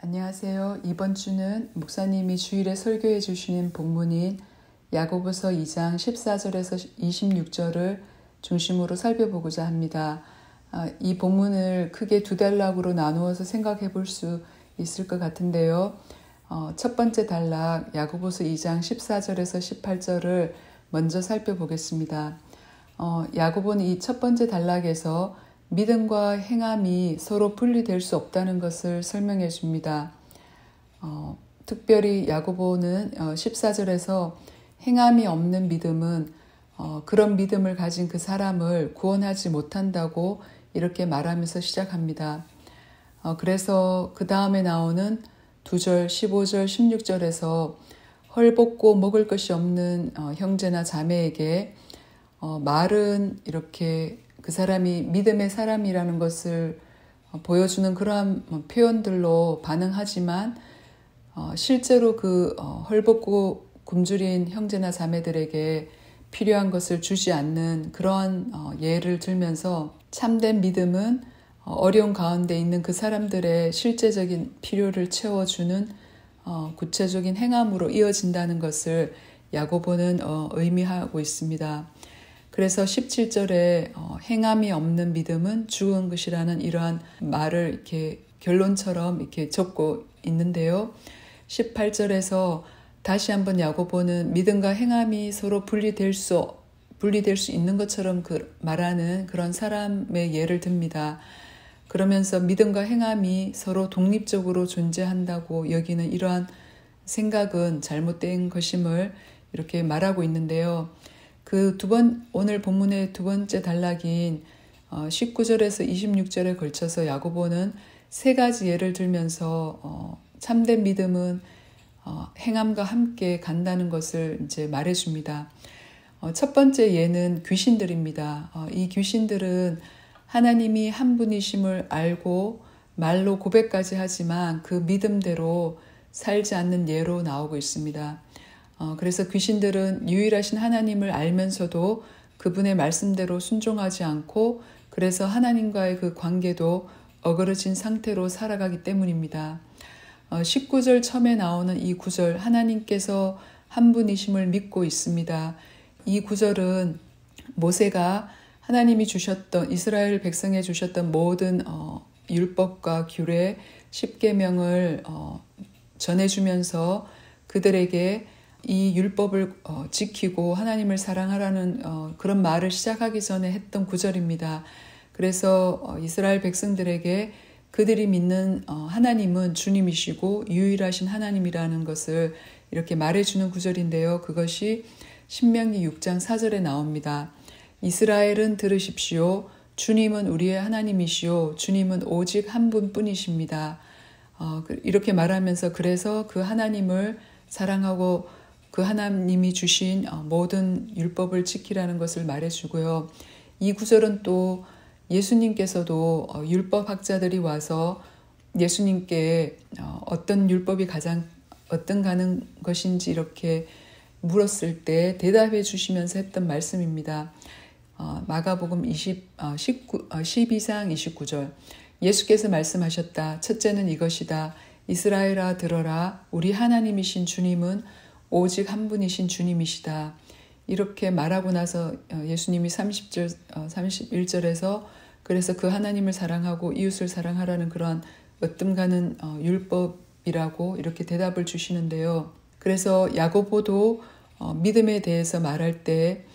안녕하세요. 이번 주는 목사님이 주일에 설교해 주시는 본문인 야고보서 2장 14절에서 26절을 중심으로 살펴보고자 합니다. 이 본문을 크게 두 단락으로 나누어서 생각해 볼 수 있을 것 같은데요. 첫 번째 단락 야고보서 2장 14절에서 18절을 먼저 살펴보겠습니다. 야고보는 이 첫 번째 단락에서 믿음과 행함이 서로 분리될 수 없다는 것을 설명해 줍니다. 특별히 야고보는 14절에서 행함이 없는 믿음은 그런 믿음을 가진 그 사람을 구원하지 못한다고 이렇게 말하면서 시작합니다. 그래서 그 다음에 나오는 2절, 15절, 16절에서 헐벗고 먹을 것이 없는 형제나 자매에게 말은 이렇게 그 사람이 믿음의 사람이라는 것을 보여주는 그러한 표현들로 반응하지만 실제로 그 헐벗고 굶주린 형제나 자매들에게 필요한 것을 주지 않는 그러한 예를 들면서 참된 믿음은 어려운 가운데 있는 그 사람들의 실제적인 필요를 채워주는 구체적인 행함으로 이어진다는 것을 야고보는 의미하고 있습니다. 그래서 17절에 행함이 없는 믿음은 죽은 것이라는 이러한 말을 이렇게 결론처럼 이렇게 적고 있는데요. 18절에서 다시 한번 야고보는 믿음과 행함이 서로 분리될 수 있는 것처럼 말하는 그런 사람의 예를 듭니다. 그러면서 믿음과 행함이 서로 독립적으로 존재한다고 여기는 이러한 생각은 잘못된 것임을 이렇게 말하고 있는데요. 오늘 본문의 두 번째 단락인 19절에서 26절에 걸쳐서 야고보는 세 가지 예를 들면서 참된 믿음은 행함과 함께 간다는 것을 이제 말해줍니다. 첫 번째 예는 귀신들입니다. 이 귀신들은 하나님이 한 분이심을 알고 말로 고백까지 하지만 그 믿음대로 살지 않는 예로 나오고 있습니다. 그래서 귀신들은 유일하신 하나님을 알면서도 그분의 말씀대로 순종하지 않고 그래서 하나님과의 그 관계도 어그러진 상태로 살아가기 때문입니다. 19절 처음에 나오는 이 구절 하나님께서 한 분이심을 믿고 있습니다. 이 구절은 모세가 하나님이 주셨던 이스라엘 백성에 주셨던 모든 율법과 규례, 십계명을 전해주면서 그들에게 이 율법을 지키고 하나님을 사랑하라는 그런 말을 시작하기 전에 했던 구절입니다. 그래서 이스라엘 백성들에게 그들이 믿는 하나님은 주님이시고 유일하신 하나님이라는 것을 이렇게 말해주는 구절인데요. 그것이 신명기 6장 4절에 나옵니다. 이스라엘은 들으십시오. 주님은 우리의 하나님이시오. 주님은 오직 한 분뿐이십니다. 이렇게 말하면서 그래서 그 하나님을 사랑하고 그 하나님이 주신 모든 율법을 지키라는 것을 말해주고요. 이 구절은 또 예수님께서도 율법학자들이 와서 예수님께 어떤 율법이 가장 가는 것인지 이렇게 물었을 때 대답해 주시면서 했던 말씀입니다. 마가복음 12장 29절 예수께서 말씀하셨다. 첫째는 이것이다. 이스라엘아 들어라. 우리 하나님이신 주님은 오직 한 분이신 주님이시다. 이렇게 말하고 나서 예수님이 31절에서 그래서 그 하나님을 사랑하고 이웃을 사랑하라는 그런 으뜸가는 율법이라고 이렇게 대답을 주시는데요. 그래서 야고보도 믿음에 대해서 말할 때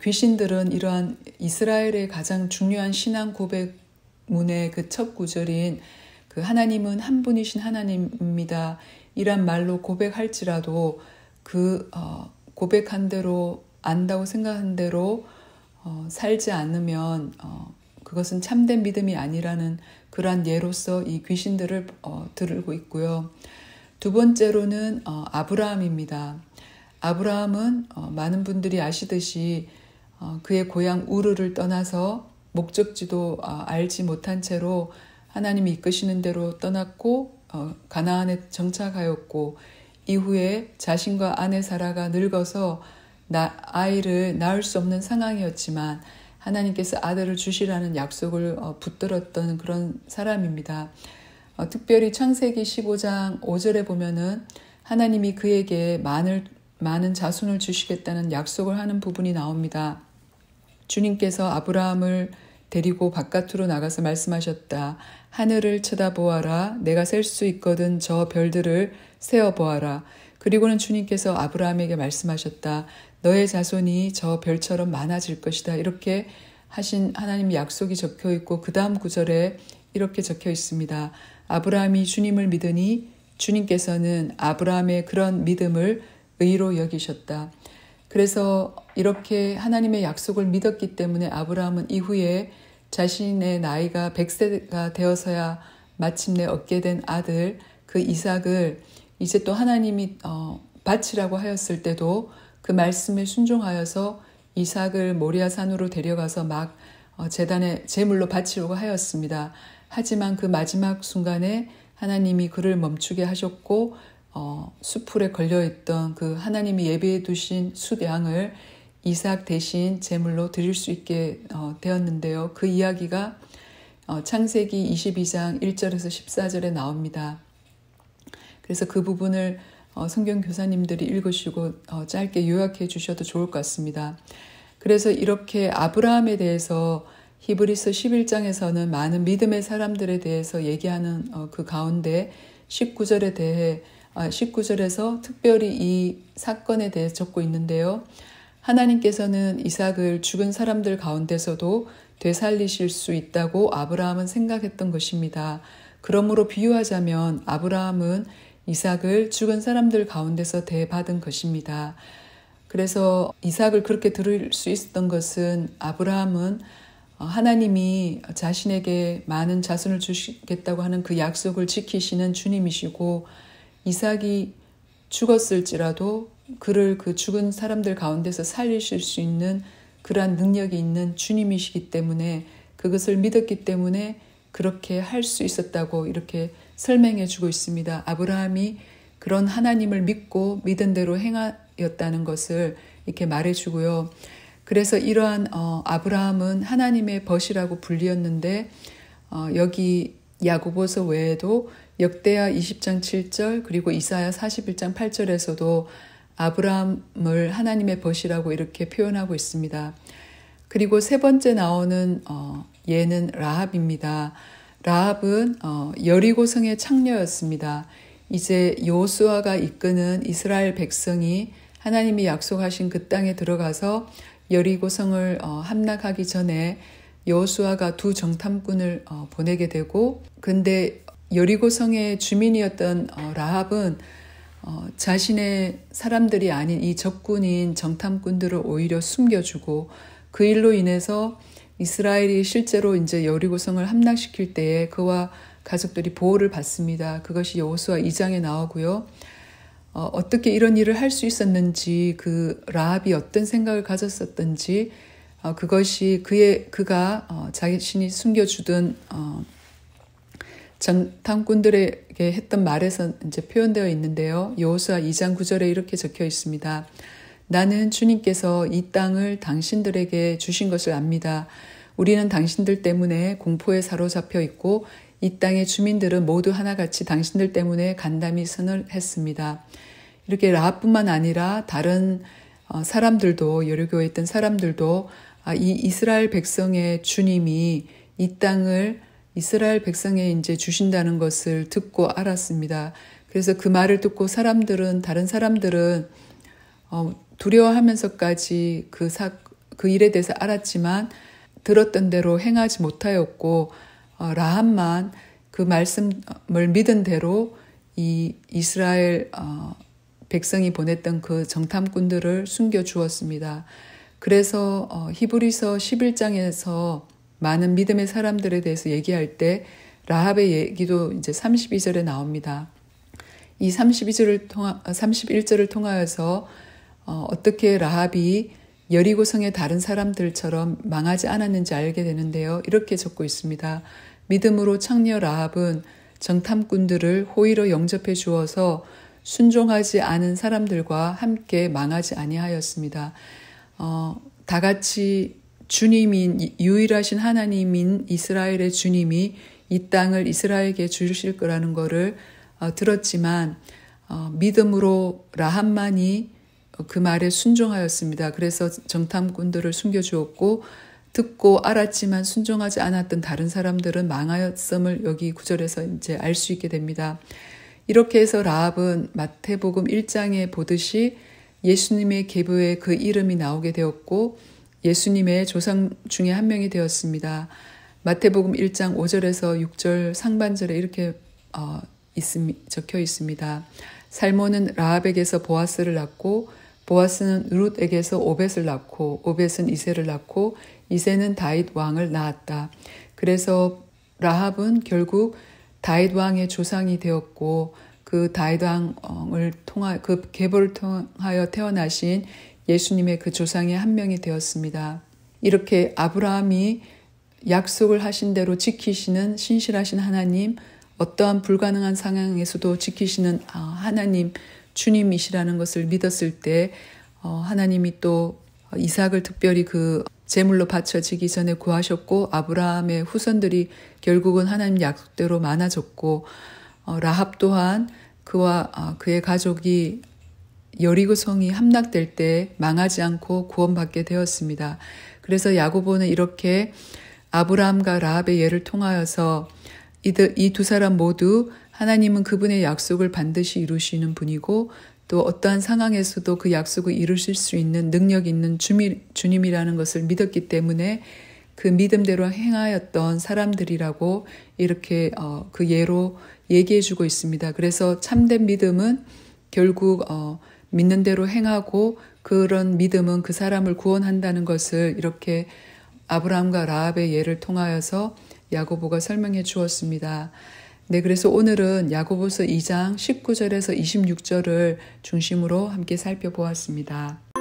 귀신들은 이러한 이스라엘의 가장 중요한 신앙 고백문의 그 첫 구절인 그 하나님은 한 분이신 하나님입니다. 이란 말로 고백할지라도 그 고백한 대로 안다고 생각한 대로 살지 않으면 그것은 참된 믿음이 아니라는 그러한 예로서 이 귀신들을 들고 있고요. 두 번째로는 아브라함입니다. 아브라함은 많은 분들이 아시듯이 그의 고향 우르를 떠나서 목적지도 알지 못한 채로 하나님이 이끄시는 대로 떠났고 가나안에 정착하였고 이후에 자신과 아내 사라가 늙어서 아이를 낳을 수 없는 상황이었지만 하나님께서 아들을 주시라는 약속을 붙들었던 그런 사람입니다. 특별히 창세기 15장 5절에 보면은 하나님이 그에게 많은 자손을 주시겠다는 약속을 하는 부분이 나옵니다. 주님께서 아브라함을 데리고 바깥으로 나가서 말씀하셨다. 하늘을 쳐다보아라. 내가 셀 수 있거든 저 별들을 세어보아라. 그리고는 주님께서 아브라함에게 말씀하셨다. 너의 자손이 저 별처럼 많아질 것이다. 이렇게 하신 하나님의 약속이 적혀 있고 그 다음 구절에 이렇게 적혀 있습니다. 아브라함이 주님을 믿으니 주님께서는 아브라함의 그런 믿음을 의로 여기셨다. 그래서 이렇게 하나님의 약속을 믿었기 때문에 아브라함은 이후에 자신의 나이가 100세가 되어서야 마침내 얻게 된 아들 그 이삭을 이제 또 하나님이 바치라고 하였을 때도 그 말씀에 순종하여서 이삭을 모리아산으로 데려가서 막 제단에 제물로 바치려고 하였습니다. 하지만 그 마지막 순간에 하나님이 그를 멈추게 하셨고 수풀에 걸려있던 그 하나님이 예비해 두신 숫양을 이삭 대신 제물로 드릴 수 있게 되었는데요. 그 이야기가 창세기 22장 1절에서 14절에 나옵니다. 그래서 그 부분을 성경 교사님들이 읽으시고 짧게 요약해 주셔도 좋을 것 같습니다. 그래서 이렇게 아브라함에 대해서 히브리서 11장에서는 많은 믿음의 사람들에 대해서 얘기하는 그 가운데 19절에서 특별히 이 사건에 대해 적고 있는데요. 하나님께서는 이삭을 죽은 사람들 가운데서도 되살리실 수 있다고 아브라함은 생각했던 것입니다. 그러므로 비유하자면 아브라함은 이삭을 죽은 사람들 가운데서 대받은 것입니다. 그래서 이삭을 그렇게 들을 수 있었던 것은 아브라함은 하나님이 자신에게 많은 자손을 주시겠다고 하는 그 약속을 지키시는 주님이시고 이삭이 죽었을지라도 그를 그 죽은 사람들 가운데서 살리실 수 있는 그러한 능력이 있는 주님이시기 때문에 그것을 믿었기 때문에 그렇게 할 수 있었다고 이렇게 설명해 주고 있습니다. 아브라함이 그런 하나님을 믿고 믿은 대로 행하였다는 것을 이렇게 말해 주고요. 그래서 이러한 아브라함은 하나님의 벗이라고 불리었는데 여기 야고보서 외에도 역대하 20장 7절 그리고 이사야 41장 8절에서도 아브라함을 하나님의 벗이라고 이렇게 표현하고 있습니다. 그리고 세 번째 나오는 예는 라합입니다. 라합은 여리고성의 창녀였습니다. 이제 여호수아가 이끄는 이스라엘 백성이 하나님이 약속하신 그 땅에 들어가서 여리고성을 함락하기 전에 여호수아가 두 정탐꾼을 보내게 되고 근데 여리고성의 주민이었던 라합은 자신의 사람들이 아닌 이 적군인 정탐꾼들을 오히려 숨겨주고 그 일로 인해서 이스라엘이 실제로 이제 여리고성을 함락시킬 때에 그와 가족들이 보호를 받습니다. 그것이 여호수아 2장에 나오고요. 어떻게 이런 일을 할 수 있었는지 그 라합이 어떤 생각을 가졌었던지 그것이 그가 자신이 숨겨주던 정탐꾼들에게 했던 말에서 이제 표현되어 있는데요. 여호수아 2장 9절에 이렇게 적혀 있습니다. 나는 주님께서 이 땅을 당신들에게 주신 것을 압니다. 우리는 당신들 때문에 공포에 사로잡혀 있고 이 땅의 주민들은 모두 하나같이 당신들 때문에 간담이 선을 했습니다. 이렇게 라합뿐만 아니라 다른 사람들도 여리고에 있던 사람들도 이 이스라엘 백성의 주님이 이 땅을 이스라엘 백성에 이제 주신다는 것을 듣고 알았습니다. 그래서 그 말을 듣고 다른 사람들은 두려워하면서까지 그 일에 대해서 알았지만 들었던 대로 행하지 못하였고 라합만 그 말씀을 믿은 대로 이 이스라엘 백성이 보냈던 그 정탐꾼들을 숨겨주었습니다. 그래서 히브리서 11장에서 많은 믿음의 사람들에 대해서 얘기할 때 라합의 얘기도 이제 32절에 나옵니다. 이 31절을 통하여서 어떻게 라합이 여리고성의 다른 사람들처럼 망하지 않았는지 알게 되는데요. 이렇게 적고 있습니다. 믿음으로 창녀 라합은 정탐꾼들을 호의로 영접해 주어서 순종하지 않은 사람들과 함께 망하지 아니하였습니다. 다 같이 주님인 유일하신 하나님인 이스라엘의 주님이 이 땅을 이스라엘에게 주실 거라는 거를 들었지만 믿음으로 라합만이 그 말에 순종하였습니다. 그래서 정탐꾼들을 숨겨주었고 듣고 알았지만 순종하지 않았던 다른 사람들은 망하였음을 여기 9절에서 이제 알 수 있게 됩니다. 이렇게 해서 라합은 마태복음 1장에 보듯이 예수님의 계보에 그 이름이 나오게 되었고 예수님의 조상 중에 한 명이 되었습니다. 마태복음 1장 5절에서 6절 상반절에 이렇게 적혀 있습니다. 살몬은 라합에게서 보아스를 낳고 보아스는 룻에게서 오벳을 낳고 오벳은 이새를 낳고 이새는 다윗 왕을 낳았다. 그래서 라합은 결국 다윗 왕의 조상이 되었고 그 다윗 왕을 통하 그 계보를 통하여 태어나신 예수님의 그 조상의 한 명이 되었습니다. 이렇게 아브라함이 약속을 하신 대로 지키시는 신실하신 하나님, 어떠한 불가능한 상황에서도 지키시는 하나님, 주님이시라는 것을 믿었을 때 하나님이 또 이삭을 특별히 그 제물로 바쳐지기 전에 구하셨고 아브라함의 후손들이 결국은 하나님 약속대로 많아졌고 라합 또한 그와 그의 가족이 여리고 성이 함락될 때 망하지 않고 구원받게 되었습니다. 그래서 야고보는 이렇게 아브라함과 라합의 예를 통하여서 이 두 사람 모두 하나님은 그분의 약속을 반드시 이루시는 분이고 또 어떠한 상황에서도 그 약속을 이루실 수 있는 능력 있는 주님이라는 것을 믿었기 때문에 그 믿음대로 행하였던 사람들이라고 이렇게 그 예로 얘기해 주고 있습니다. 그래서 참된 믿음은 결국 믿는 대로 행하고 그런 믿음은 그 사람을 구원한다는 것을 이렇게 아브라함과 라합의 예를 통하여서 야고보가 설명해 주었습니다. 네, 그래서 오늘은 야고보서 2장 19절에서 26절을 중심으로 함께 살펴보았습니다.